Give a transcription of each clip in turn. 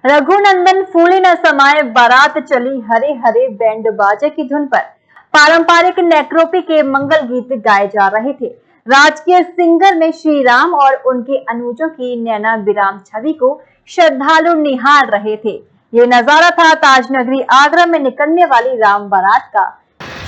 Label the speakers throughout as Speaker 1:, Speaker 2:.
Speaker 1: रघुनंदन फूले न समाये बारात चली हरे हरे बैंड बाजे की धुन पर। पारंपरिक नेक्रोपी के मंगल गीत गाए जा रहे थे। राजकीय सिंगर में श्री राम और उनके अनुजों की नैना विराम छवि को श्रद्धालु निहार रहे थे। ये नजारा था ताजनगरी आगरा में निकलने वाली राम बारात का।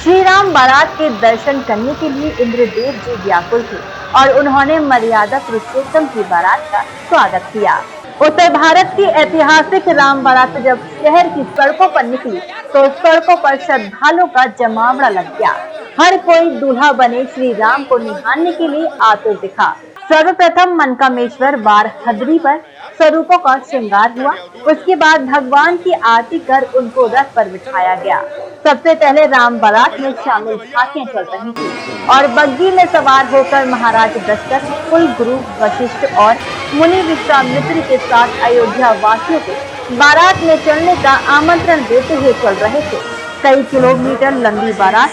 Speaker 1: श्री राम बारात के दर्शन करने के लिए इंद्रदेव जी व्याकुल थे और उन्होंने मर्यादा पुरुषोत्तम की बारात का स्वागत किया। उत्तर भारत की ऐतिहासिक राम बारात जब शहर की सड़कों पर निकली तो सड़कों पर श्रद्धालुओं का जमावड़ा लग गया। हर कोई दूल्हा बने श्री राम को निहारने के लिए आतुर दिखा। सर्वप्रथम मनकामेश्वर बार हदरी पर स्वरूपों का श्रृंगार हुआ। उसके बाद भगवान की आरती कर उनको रथ पर बिठाया गया। सबसे पहले राम बारात में शामिल झांकियां चल रही थी और बग्गी में सवार होकर महाराज दशरथ, कुल गुरु वशिष्ठ और मुनि विश्वामित्र के साथ अयोध्या वासियों को बारात में चलने का आमंत्रण देते हुए चल रहे थे। कई किलोमीटर लंबी बारात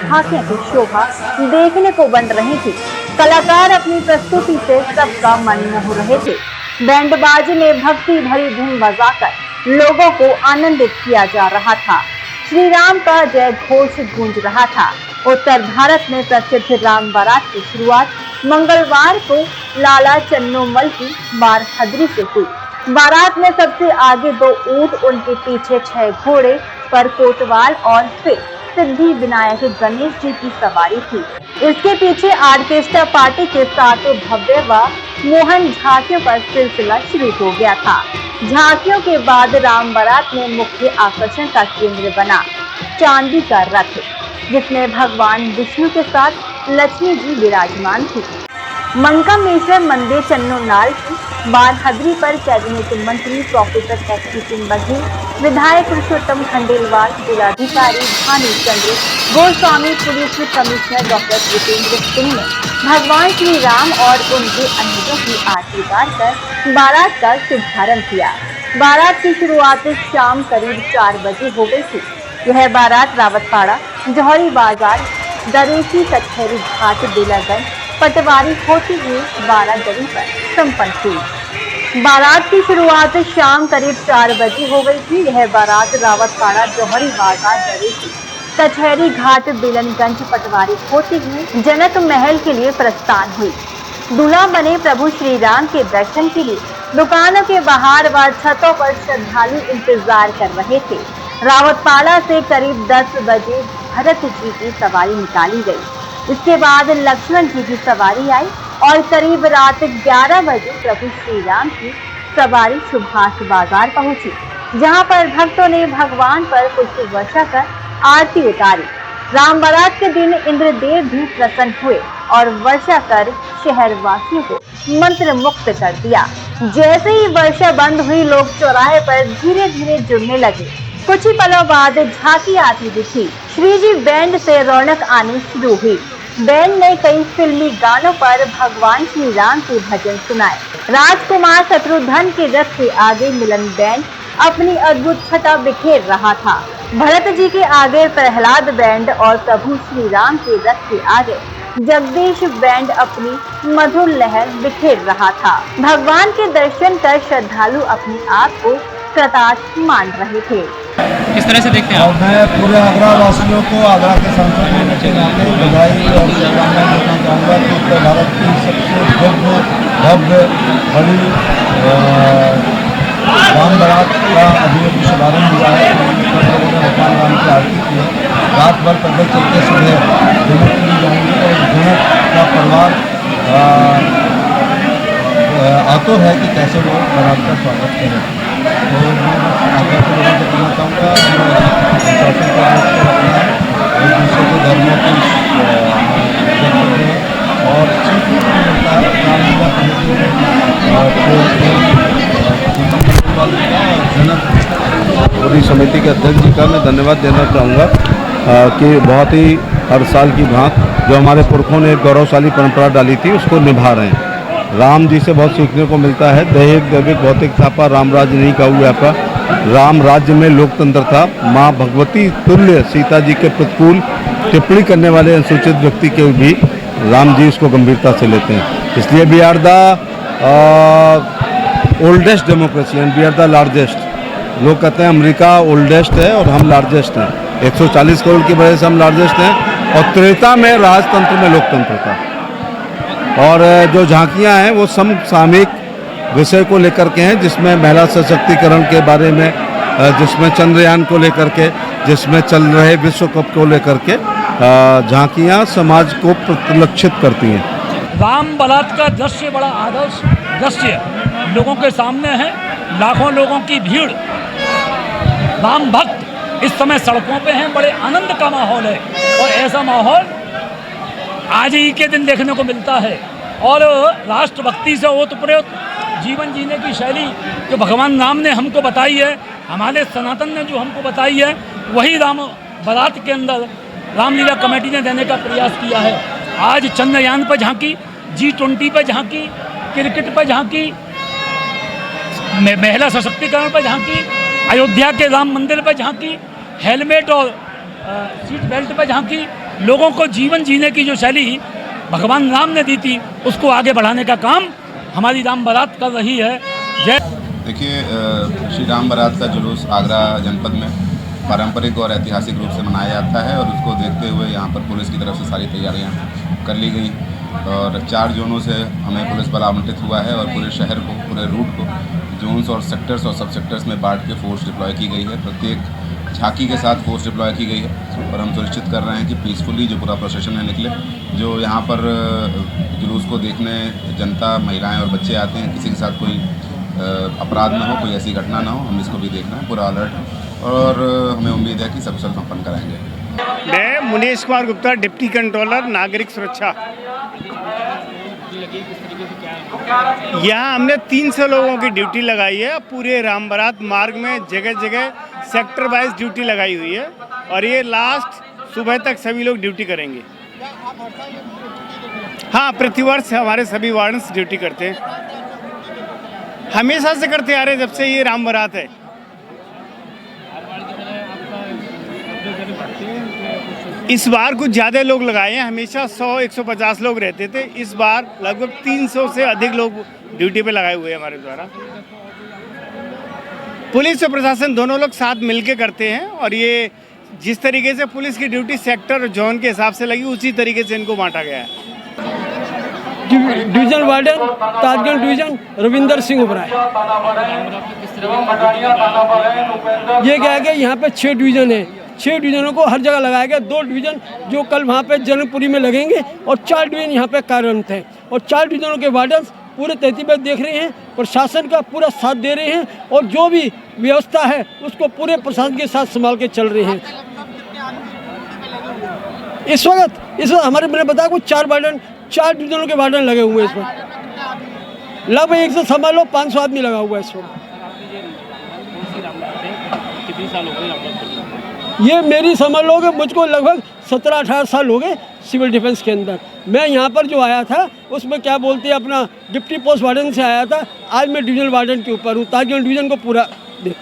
Speaker 1: झांकियों की शोभा देखने को बन रही थी। कलाकार अपनी प्रस्तुति से सबका मन मोह रहे थे। बैंडबाजी में भक्ति भरी धुन बजाकर लोगों को आनंदित किया जा रहा था। श्री राम का जय घोष गूंज रहा था। उत्तर भारत में प्रसिद्ध राम बारात की शुरुआत मंगलवार को लाला चन्नोमल की बार हदरी से हुई। बारात में सबसे आगे 2 ऊंट, उनके पीछे 6 घोड़े पर कोतवाल और फिर सिद्धि विनायक गणेश जी की सवारी थी। इसके पीछे ऑर्केस्ट्रा पार्टी के साथ भव्य व मोहन झांकियों का सिलसिला शुरू हो गया था। झांकियों के बाद राम बारात में मुख्य आकर्षण का केंद्र बना चांदी का रथ, जिसमें भगवान विष्णु के साथ लक्ष्मी जी विराजमान थी। मनकामेश्वर मंदिर चन्नोनाल की बार हदरी पर कैबिनेट मंत्री प्रोफेसर एस सिंह बघेल, विधायक पुरुषोत्तम खंडेलवाल, जिलाधिकारी Bhanu Chandra Goswami, police commissioner doctor Jitendra Singh ने भगवान श्री राम और उनके अनुजों की आरती उतारकर बारात का शुभारंभ किया। बारात की शुरुआत शाम करीब 4 बजे हो गई थी। यह बारात रावतपाड़ा, जौहरी बाजार, दरेसी, कचहरी घाट, बेलागंज, पटवारी होती हुई 12 गली पर संपन्न हुई। बारात की शुरुआत शाम करीब 4 बजे हो गई थी। यह बारात रावतपाड़ा, जौहरी बाजार, दरेसी, कचहरी घाट, बेलनगंज, पटवारी होती हुई जनक महल के लिए प्रस्थान हुई। दूल्हा बने प्रभु श्री राम के दर्शन के लिए दुकानों के बाहर व छतों पर श्रद्धालु इंतजार कर रहे थे। रावतपाड़ा से करीब 10 बजे भरत जी की सवारी निकाली गई। इसके बाद लक्ष्मण जी की सवारी आई और करीब रात 11 बजे प्रभु श्री राम की सवारी सुभाष बाजार पहुंची, जहां पर भक्तों ने भगवान पर पुष्प वर्षा कर आरती उतारी। राम बारात के दिन इंद्रदेव भी प्रसन्न हुए और वर्षा कर शहर वासियों को मंत्र मुक्त कर दिया। जैसे ही वर्षा बंद हुई, लोग चौराहे पर धीरे धीरे जुड़ने लगे। कुछ ही पलों बाद झांकी आती दिखी। श्री जी बैंड से रौनक आनी शुरू हुई। बैंड ने कई फिल्मी गानों पर भगवान श्री राम के भजन सुनाए। राजकुमार शत्रुघ्न के रथ के आगे मिलन बैंड अपनी अद्भुत छटा बिखेर रहा था। भरत जी के आगे प्रहलाद बैंड और प्रभु श्री राम के रथ के आगे जगदीश बैंड अपनी मधुर लहर बिखेर रहा था। भगवान के दर्शन कर श्रद्धालु अपने आप को कृतार्थ मान रहे थे।
Speaker 2: किस तरह से देखते हैं आप?
Speaker 3: मैं पूरे आगरा वासियों को, आगरा के सांसद होने के नाते बधाई और शुभकामनाएं देना चाहूँगा कि उत्तर भारत की सबसे भव्य बड़ी राम बारात का अभी अभी शुभारंभ हुआ है। लोगों ने भगवान राम की आरती की है। रात भर पैदल चलते सुबह जनक के लिए जाएंगे और जनक का परिवार आतुर है कि कैसे वो बारात का स्वागत करें। तो मैं आगरा के लोगों को कहना चाहूँगा, शासन का रखना है, एक दूसरे के धर्मों की और मिलता है रामलीला पूरी समिति के अध्यक्ष जी का मैं धन्यवाद देना चाहूँगा कि बहुत ही हर साल की भांत जो हमारे पुरखों ने एक गौरवशाली परंपरा डाली थी उसको निभा रहे हैं। राम जी से बहुत सीखने को मिलता है। दैहिक दैविक भौतिक थापा राम राज्य नहीं कहू व्यापा। राम राज्य में लोकतंत्र था। माँ भगवती तुल्य सीता जी के प्रतिकूल टिप्पणी करने वाले अनुसूचित व्यक्ति के भी राम जी उसको गंभीरता से लेते हैं। इसलिए we are the oldest democracy and we are the largest. लोग कहते हैं अमेरिका ओल्डेस्ट है और हम लार्जेस्ट हैं। 140 करोड़ की वजह से हम लार्जेस्ट हैं। और त्रेता में राजतंत्र में लोकतंत्र था। और जो झांकियाँ हैं वो समसामयिक विषय को लेकर के हैं, जिसमें महिला सशक्तिकरण के बारे में, जिसमें चंद्रयान को लेकर के, जिसमें चल रहे विश्व कप को लेकर के झांकियाँ समाज को प्रतिलक्षित करती हैं।
Speaker 4: राम बारात का दृश्य बड़ा आदर्श दृश्य लोगों के सामने है। लाखों लोगों की भीड़, राम भक्त इस समय सड़कों पे हैं। बड़े आनंद का माहौल है और ऐसा माहौल आज ही के दिन देखने को मिलता है। और राष्ट्रभक्ति से ओतप्रोत जीवन जीने की शैली जो भगवान राम ने हमको बताई है, हमारे सनातन ने जो हमको बताई है, वही राम बारात के अंदर रामलीला कमेटी ने देने का प्रयास किया है। आज चंद्रयान पर झांकी, G20 पर झांकी, क्रिकेट पर झांकी, महिला सशक्तिकरण पर झांकी, अयोध्या के राम मंदिर पर झांकी, हेलमेट और सीट बेल्ट पर झांकी। लोगों को जीवन जीने की जो शैली भगवान राम ने दी थी, उसको आगे बढ़ाने का काम हमारी राम बारात कर रही है। जय।
Speaker 5: देखिए, श्री राम बारात का जुलूस आगरा जनपद में पारंपरिक और ऐतिहासिक रूप से मनाया जाता है और उसको देखते हुए यहाँ पर पुलिस की तरफ से सारी तैयारियाँ कर ली गई और 4 जोनों से हमें पुलिस बल आवंटित हुआ है और पूरे शहर को, पूरे रूट को जोन्स और सेक्टर्स और सब सेक्टर्स में बांट के फोर्स डिप्लॉय की गई है। प्रत्येक झांकी के साथ फोर्स डिप्लॉय की गई है और हम सुनिश्चित कर रहे हैं कि पीसफुली जो पूरा प्रोसेशन है निकले। जो यहाँ पर जुलूस को देखने जनता, महिलाएं और बच्चे आते हैं, किसी के साथ कोई अपराध ना हो, कोई ऐसी घटना ना हो, हम इसको भी देखना है, पूरा अलर्ट है और हमें उम्मीद है कि सकुशल संपन्न कराएंगे।
Speaker 6: मैं मुनीश कुमार गुप्ता, डिप्टी कंट्रोलर नागरिक सुरक्षा। यहाँ हमने 300 लोगों की ड्यूटी लगाई है। पूरे राम बारात मार्ग में जगह जगह सेक्टर वाइज ड्यूटी लगाई हुई है और ये लास्ट सुबह तक सभी लोग ड्यूटी करेंगे। हाँ, प्रतिवर्ष हमारे सभी वार्डन्स ड्यूटी करते हैं, हमेशा से करते आ रहे जब से ये राम बारात है। इस बार कुछ ज़्यादा लोग लगाए हैं। हमेशा 100-150 लोग रहते थे, इस बार लगभग 300 से अधिक लोग ड्यूटी पे लगाए हुए हैं हमारे द्वारा। पुलिस और प्रशासन दोनों लोग साथ मिलके करते हैं और ये जिस तरीके से पुलिस की ड्यूटी सेक्टर और जोन के हिसाब से लगी, उसी तरीके से इनको बांटा गया है।
Speaker 7: Division warden Tajganj division Ravinder Singh Oberoi. ये क्या है कि यहाँ पे 6 डिवीज़न है, 6 डिवीज़नों को हर जगह लगाया गया। 2 डिवीज़न जो कल वहाँ पे जन्मपुरी में लगेंगे और 4 डिवीज़न यहाँ पे कार्यरत हैं और 4 डिवीज़नों के वार्डन पूरे तहतीब देख रहे हैं, प्रशासन का पूरा साथ दे रहे हैं और जो भी व्यवस्था है उसको पूरे प्रशासन के साथ संभाल के चल रहे हैं। इस वक्त हमारे मैंने बताया कुछ 4 डिवीज़नों के वार्डन लगे हुए हैं। इस वक्त लगभग 1 से समझ लो 500 आदमी लगा हुआ है इस वक्त। ये मेरी समझ लो कि मुझको लगभग 17-18 साल हो गए सिविल डिफेंस के अंदर। मैं यहाँ पर जो आया था उसमें क्या बोलते हैं अपना डिप्टी पोस्ट वार्डन से आया था। आज मैं डिवीजन वार्डन के ऊपर हूँ, ताकि डिवीज़न को पूरा देख